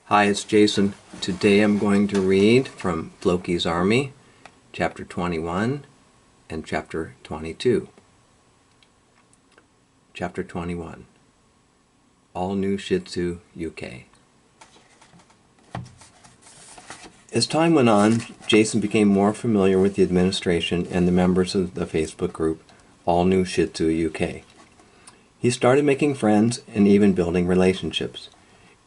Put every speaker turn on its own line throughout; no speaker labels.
Hi, it's Jason. Today I'm going to read from Floki's Army, Chapter 21 and Chapter 22. Chapter 21, All New Shih Tzu UK. As time went on, Jason became more familiar with the administration and the members of the Facebook group All New Shih Tzu UK. He started making friends and even building relationships.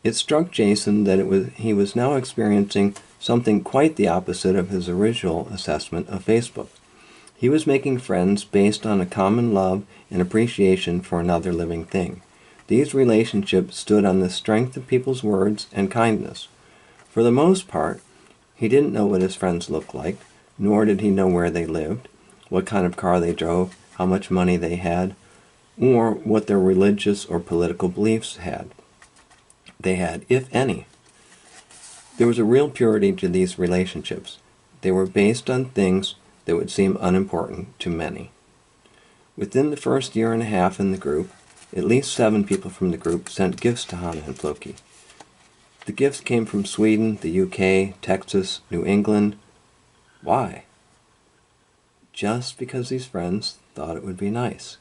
It struck Jason that he was now experiencing something quite the opposite of his original assessment of Facebook. He was making friends based on a common love and appreciation for another living thing. These relationships stood on the strength of people's words and kindness. For the most part, he didn't know what his friends looked like, nor did he know where they lived, what kind of car they drove, how much money they had, or what their religious or political beliefs they had, if any. There was a real purity to these relationships. They were based on things that would seem unimportant to many. Within the first year and a half in the group, at least 7 people from the group sent gifts to Hannah and Floki. The gifts came from Sweden, the UK, Texas, New England. Why? Just because these friends thought it would be nice.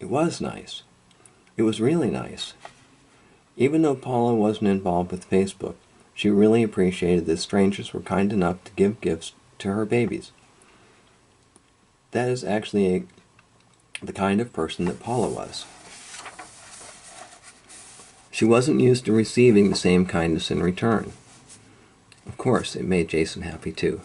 It was nice. It was really nice. Even though Paula wasn't involved with Facebook, she really appreciated that strangers were kind enough to give gifts to her babies. That is actually the kind of person that Paula was. She wasn't used to receiving the same kindness in return. Of course, it made Jason happy too.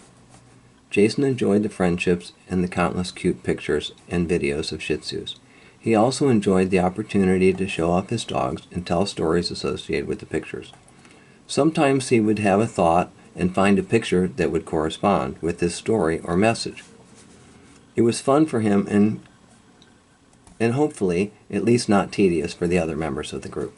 Jason enjoyed the friendships and the countless cute pictures and videos of Shih Tzus. He also enjoyed the opportunity to show off his dogs and tell stories associated with the pictures. Sometimes he would have a thought and find a picture that would correspond with his story or message. It was fun for him and hopefully at least not tedious for the other members of the group.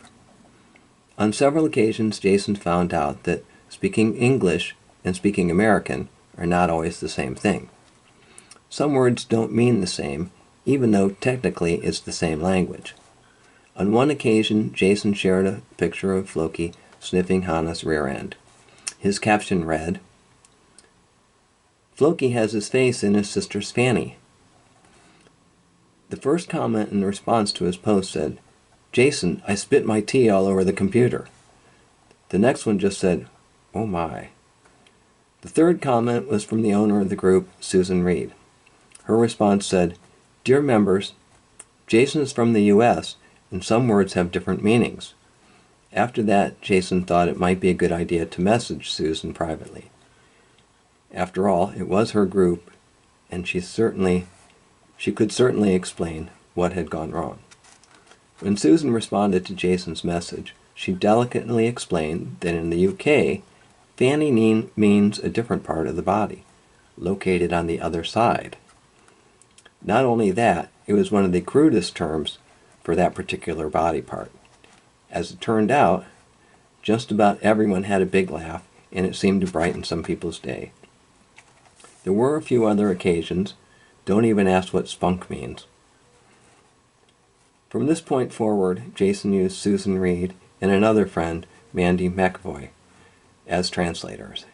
On several occasions, Jason found out that speaking English and speaking American are not always the same thing. Some words don't mean the same, even though technically it's the same language. On one occasion, Jason shared a picture of Floki sniffing Hannah's rear end. His caption read, "Floki has his face in his sister's fanny." The first comment in response to his post said, "Jason, I spit my tea all over the computer." The next one just said, "Oh my." The third comment was from the owner of the group, Susan Reed. Her response said, "Dear members, Jason is from the U.S., and some words have different meanings." After that, Jason thought it might be a good idea to message Susan privately. After all, it was her group, and she could certainly explain what had gone wrong. When Susan responded to Jason's message, she delicately explained that in the UK, fanny means a different part of the body, located on the other side. Not only that, it was one of the crudest terms for that particular body part. As it turned out, just about everyone had a big laugh, and it seemed to brighten some people's day. There were a few other occasions. Don't even ask what spunk means. From this point forward, Jason used Susan Reed and another friend, Mandy McAvoy, as translators.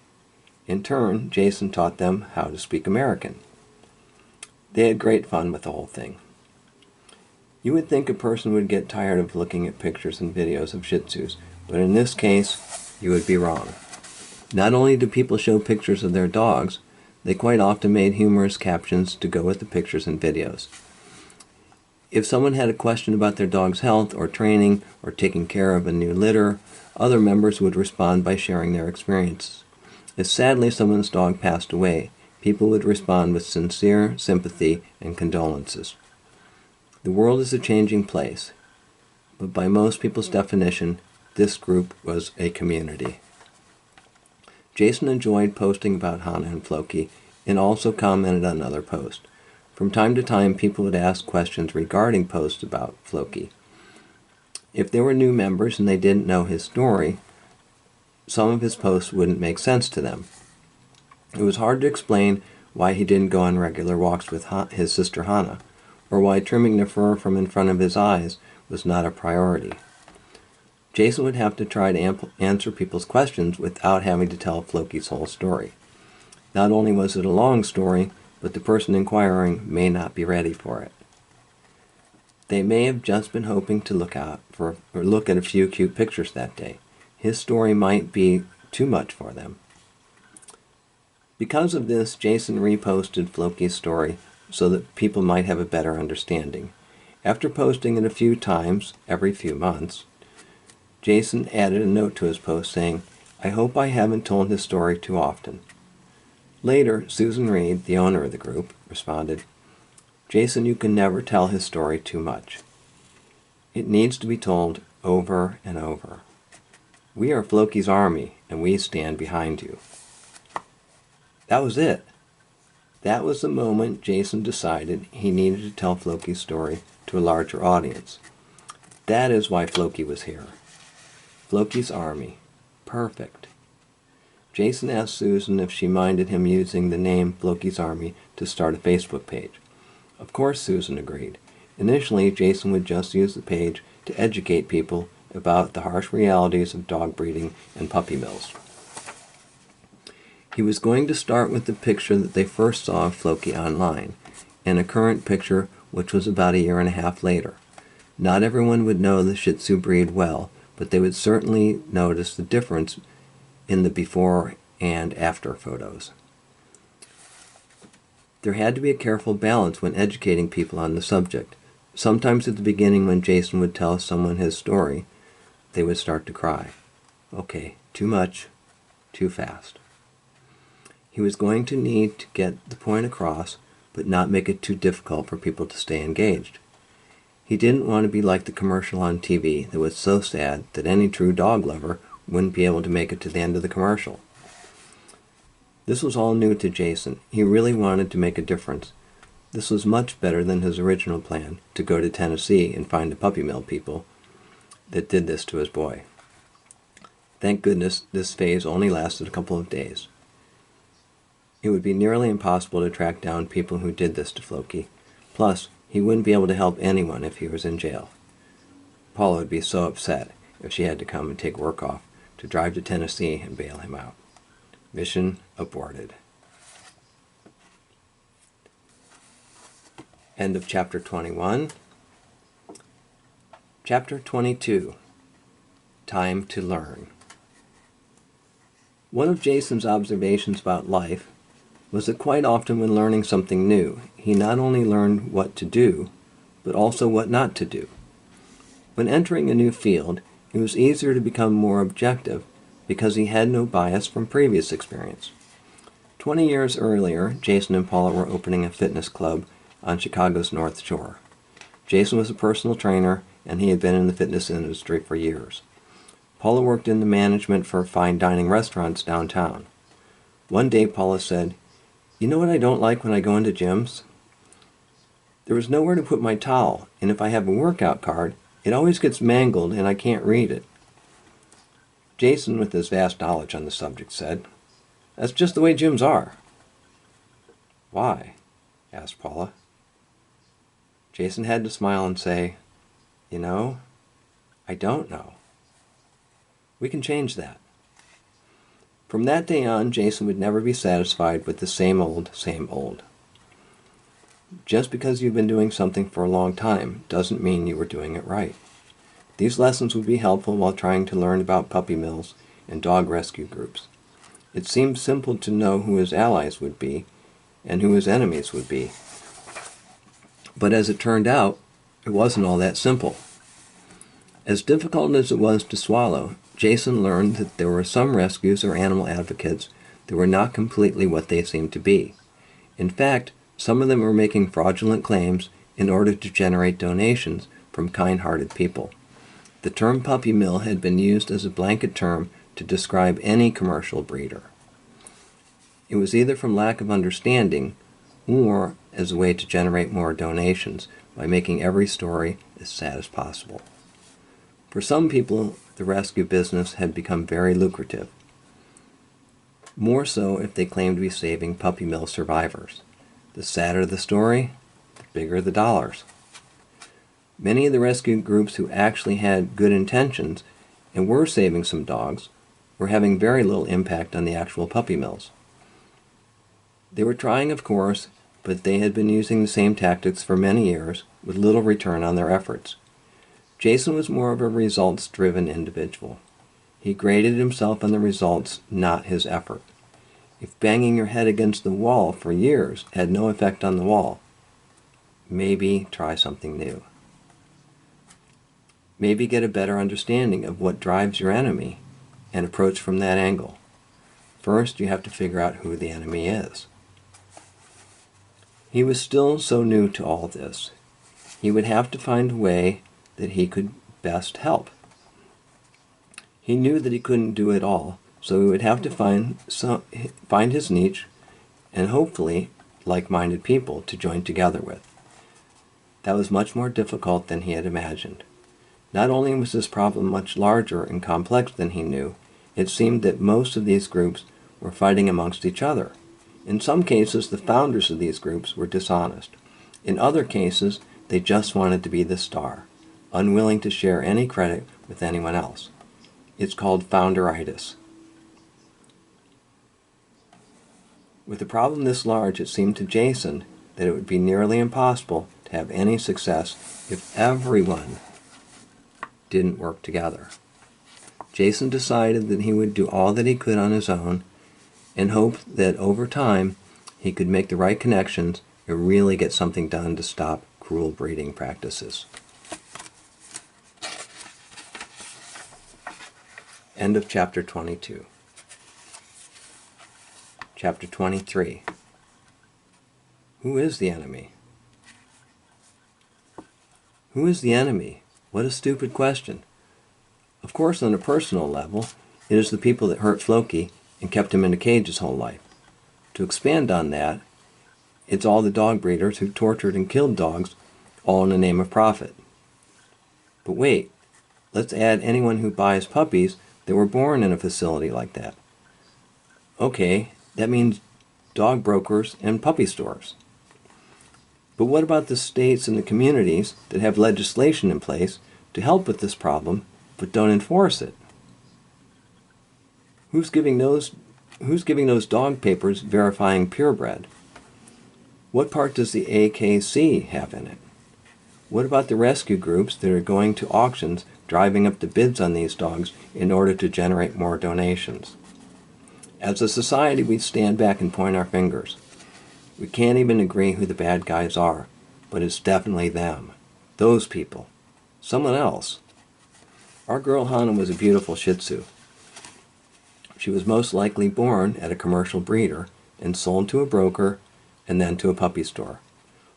In turn, Jason taught them how to speak American. They had great fun with the whole thing. You would think a person would get tired of looking at pictures and videos of Shih Tzus, but in this case, you would be wrong. Not only do people show pictures of their dogs, they quite often made humorous captions to go with the pictures and videos. If someone had a question about their dog's health or training or taking care of a new litter, other members would respond by sharing their experiences. If sadly someone's dog passed away, people would respond with sincere sympathy and condolences. The world is a changing place, but by most people's definition, this group was a community. Jason enjoyed posting about Hannah and Floki and also commented on other posts. From time to time, people would ask questions regarding posts about Floki. If there were new members and they didn't know his story, some of his posts wouldn't make sense to them. It was hard to explain why he didn't go on regular walks with his sister Hannah, or why trimming the fur from in front of his eyes was not a priority. Jason would have to try to answer people's questions without having to tell Floki's whole story. Not only was it a long story, but the person inquiring may not be ready for it. They may have just been hoping to look at a few cute pictures that day. His story might be too much for them. Because of this, Jason reposted Floki's story so that people might have a better understanding. After posting it a few times, every few months, Jason added a note to his post saying, "I hope I haven't told his story too often." Later, Susan Reed, the owner of the group, responded, "Jason, you can never tell his story too much. It needs to be told over and over. We are Floki's army, and we stand behind you." That was it. That was the moment Jason decided he needed to tell Floki's story to a larger audience. That is why Floki was here. Floki's army. Perfect. Jason asked Susan if she minded him using the name Floki's Army to start a Facebook page. Of course Susan agreed. Initially, Jason would just use the page to educate people about the harsh realities of dog breeding and puppy mills. He was going to start with the picture that they first saw of Floki online, and a current picture which was about a year and a half later. Not everyone would know the Shih Tzu breed well, but they would certainly notice the difference in the before and after photos. There had to be a careful balance when educating people on the subject. Sometimes at the beginning when Jason would tell someone his story, they would start to cry. Okay, too much, too fast. He was going to need to get the point across, but not make it too difficult for people to stay engaged. He didn't want to be like the commercial on TV that was so sad that any true dog lover wouldn't be able to make it to the end of the commercial. This was all new to Jason. He really wanted to make a difference. This was much better than his original plan, to go to Tennessee and find the puppy mill people that did this to his boy. Thank goodness this phase only lasted a couple of days. It would be nearly impossible to track down people who did this to Floki. Plus, he wouldn't be able to help anyone if he was in jail. Paula would be so upset if she had to come and take work off to drive to Tennessee and bail him out. Mission aborted. End of chapter 21. Chapter 22. Time to learn. One of Jason's observations about life was that quite often when learning something new, he not only learned what to do, but also what not to do. When entering a new field, it was easier to become more objective because he had no bias from previous experience. 20 years earlier, Jason and Paula were opening a fitness club on Chicago's North Shore. Jason was a personal trainer, and he had been in the fitness industry for years. Paula worked in the management for fine dining restaurants downtown. One day Paula said, "You know what I don't like when I go into gyms? There is nowhere to put my towel, and if I have a workout card, it always gets mangled and I can't read it." Jason, with his vast knowledge on the subject, said, "That's just the way gyms are." "Why?" asked Paula. Jason had to smile and say, "You know, I don't know. We can change that." From that day on, Jason would never be satisfied with the same old, same old. Just because you've been doing something for a long time doesn't mean you were doing it right. These lessons would be helpful while trying to learn about puppy mills and dog rescue groups. It seemed simple to know who his allies would be and who his enemies would be. But as it turned out, it wasn't all that simple. As difficult as it was to swallow, Jason learned that there were some rescues or animal advocates that were not completely what they seemed to be. In fact, some of them were making fraudulent claims in order to generate donations from kind-hearted people. The term puppy mill had been used as a blanket term to describe any commercial breeder. It was either from lack of understanding or as a way to generate more donations by making every story as sad as possible. For some people, the rescue business had become very lucrative. More so if they claimed to be saving puppy mill survivors. The sadder the story, the bigger the dollars. Many of the rescue groups who actually had good intentions and were saving some dogs, were having very little impact on the actual puppy mills. They were trying, of course, but they had been using the same tactics for many years with little return on their efforts. Jason was more of a results-driven individual. He graded himself on the results, not his effort. If banging your head against the wall for years had no effect on the wall, maybe try something new. Maybe get a better understanding of what drives your enemy and approach from that angle. First, you have to figure out who the enemy is. He was still so new to all this. He would have to find a way that he could best help. He knew that he couldn't do it all, so he would have to find his niche and hopefully like-minded people to join together with. That was much more difficult than he had imagined. Not only was this problem much larger and complex than he knew, it seemed that most of these groups were fighting amongst each other. In some cases, the founders of these groups were dishonest. In other cases, they just wanted to be the star, unwilling to share any credit with anyone else. It's called founderitis. With a problem this large, it seemed to Jason that it would be nearly impossible to have any success if everyone didn't work together. Jason decided that he would do all that he could on his own and hoped that over time he could make the right connections and really get something done to stop cruel breeding practices. End of chapter 22. Chapter 23. Who is the enemy? Who is the enemy? What a stupid question. Of course, on a personal level, it is the people that hurt Floki and kept him in a cage his whole life. To expand on that, it's all the dog breeders who tortured and killed dogs, all in the name of profit. But wait, let's add anyone who buys puppies that were born in a facility like that. Okay, that means dog brokers and puppy stores. But what about the states and the communities that have legislation in place to help with this problem but don't enforce it? Who's giving those dog papers verifying purebred? What part does the AKC have in it? What about the rescue groups that are going to auctions driving up the bids on these dogs in order to generate more donations? As a society, we stand back and point our fingers. We can't even agree who the bad guys are, but it's definitely them. Those people. Someone else. Our girl Hannah was a beautiful Shih Tzu. She was most likely born at a commercial breeder and sold to a broker and then to a puppy store.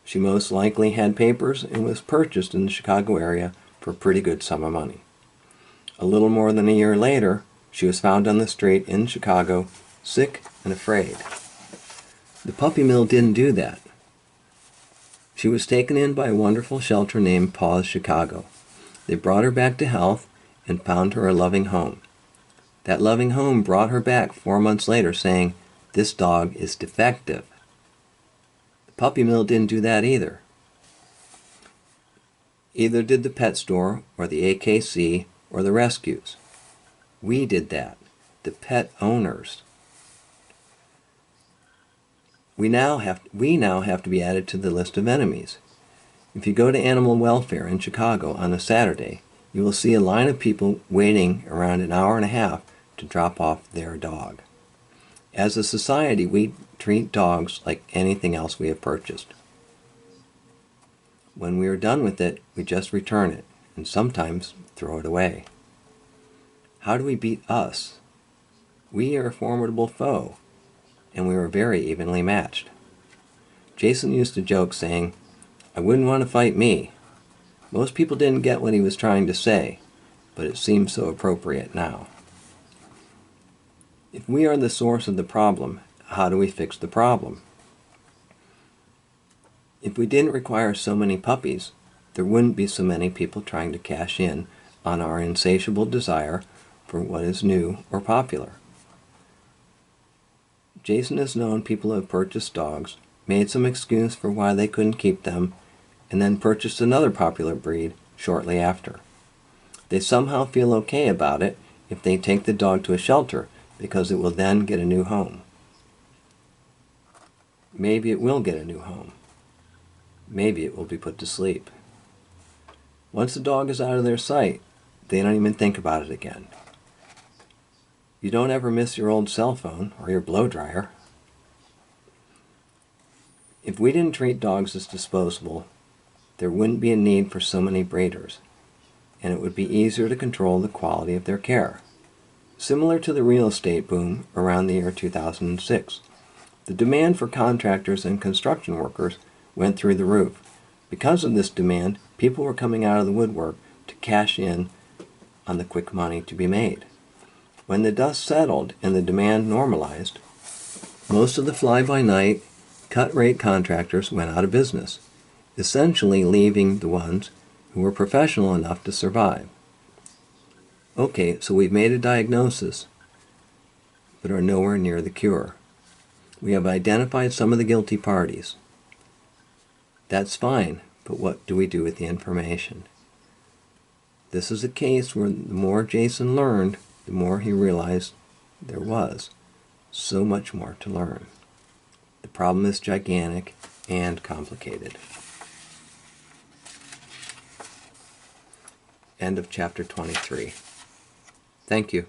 She most likely had papers and was purchased in the Chicago area for a pretty good sum of money. A little more than a year later, she was found on the street in Chicago, sick and afraid. The puppy mill didn't do that. She was taken in by a wonderful shelter named Paws Chicago. They brought her back to health and found her a loving home. That loving home brought her back 4 months later saying, "This dog is defective." The puppy mill didn't do that either. Either did the pet store or the AKC or the rescues. We did that, the pet owners. We now have to be added to the list of enemies. If you go to animal welfare in Chicago on a Saturday, you will see a line of people waiting around an hour and a half to drop off their dog. As a society, we treat dogs like anything else we have purchased. When we are done with it, we just return it, and sometimes throw it away. How do we beat us? We are a formidable foe, and we were very evenly matched. Jason used to joke saying, "I wouldn't want to fight me." Most people didn't get what he was trying to say, but it seems so appropriate now. If we are the source of the problem, how do we fix the problem? If we didn't require so many puppies, there wouldn't be so many people trying to cash in on our insatiable desire for what is new or popular. Jason has known people who have purchased dogs, made some excuse for why they couldn't keep them, and then purchased another popular breed shortly after. They somehow feel okay about it if they take the dog to a shelter, because it will then get a new home. Maybe it will get a new home. Maybe it will be put to sleep. Once the dog is out of their sight, they don't even think about it again. You don't ever miss your old cell phone or your blow dryer. If we didn't treat dogs as disposable, there wouldn't be a need for so many breeders, and it would be easier to control the quality of their care. Similar to the real estate boom around the year 2006, the demand for contractors and construction workers went through the roof. Because of this demand, people were coming out of the woodwork to cash in on the quick money to be made. When the dust settled and the demand normalized, most of the fly-by-night, cut-rate contractors went out of business, essentially leaving the ones who were professional enough to survive. Okay, so we've made a diagnosis, but are nowhere near the cure. We have identified some of the guilty parties. That's fine, but what do we do with the information? This is a case where the more Jason learned, the more he realized there was so much more to learn. The problem is gigantic and complicated. End of chapter 23. Thank you.